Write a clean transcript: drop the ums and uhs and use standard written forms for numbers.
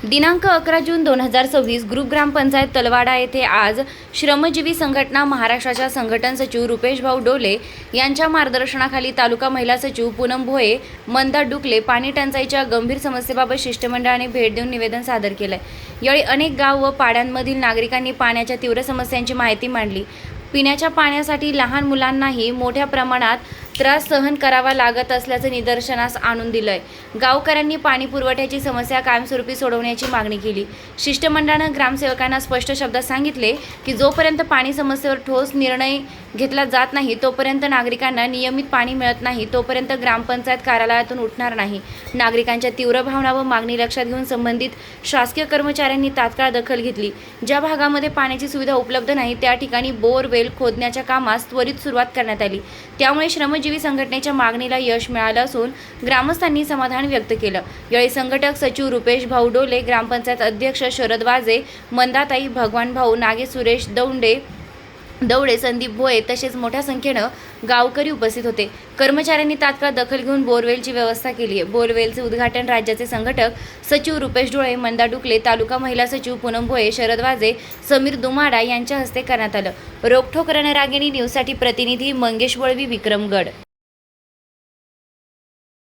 दिनांक 11 जून 2026 ग्रुप ग्रामपंचायत तलवाडा येथे आज श्रमजीवी संघटना महाराष्ट्राच्या संघटन सचिव रुपेश भाऊ डोले यांच्या मार्गदर्शनाखाली तालुका महिला सचिव पूनम भोये, मंदा डुकले पाणी टंचाईच्या गंभीर समस्येबाबत शिष्टमंडळाने भेट देऊन निवेदन सादर केले। यावेळी अनेक गाव व पाड्यांमधील नागरिकांनी पाण्याच्या तीव्र समस्यांची माहिती मांडली। पिण्याच्या पाण्यासाठी लहान मुलांनाही मोठ्या प्रमाणात त्रास सहन करावा लागत असल्याचं निदर्शनास आणून दिलंय। गावकऱ्यांनी पाणी पुरवठ्याची समस्या कायमस्वरूपी सोडवण्याची मागणी केली। शिष्टमंडळानं ग्रामसेवकांना स्पष्ट शब्दात सांगितले की जोपर्यंत पाणी समस्येवर ठोस निर्णय घेतला जात नाही तोपर्यंत नागरिकांना नियमित पाणी मिळत नाही तोपर्यंत ग्रामपंचायत कार्यालयातून उठणार नाही। नागरिकांच्या तीव्र भावना व मागणी लक्षात घेऊन संबंधित शासकीय कर्मचाऱ्यांनी तात्काळ दखल घेतली। ज्या भागामध्ये पाण्याची सुविधा उपलब्ध नाही त्या ठिकाणी बोरवेल खोदण्याच्या कामास त्वरित सुरुवात करण्यात आली। त्यामुळे श्रमजीवी संघटनेच्या मागणीला यश मिळालं असून ग्रामस्थांनी समाधान व्यक्त केलं। यावेळी संघटक सचिव रुपेश भाऊ डोले, ग्रामपंचायत अध्यक्ष शरद वाजे, मंदाताई, भगवान भाऊ, नागे, सुरेश दौडे, संदीप भोये तसेच मोठ्या संख्येनं गावकरी उपस्थित होते। कर्मचाऱ्यांनी तात्काळ दखल घेऊन बोरवेलची व्यवस्था केली आहे। बोरवेलचे उद्घाटन राज्याचे संघटक सचिव रुपेश डोळे, मंदा डुकले, तालुका महिला सचिव पूनम भोये, शरद वाजे, समीर दुमाडा यांच्या हस्ते करण्यात आलं। रोकठोक रणरागिणी न्यूजसाठी प्रतिनिधी मंगेश वळवी, विक्रमगड।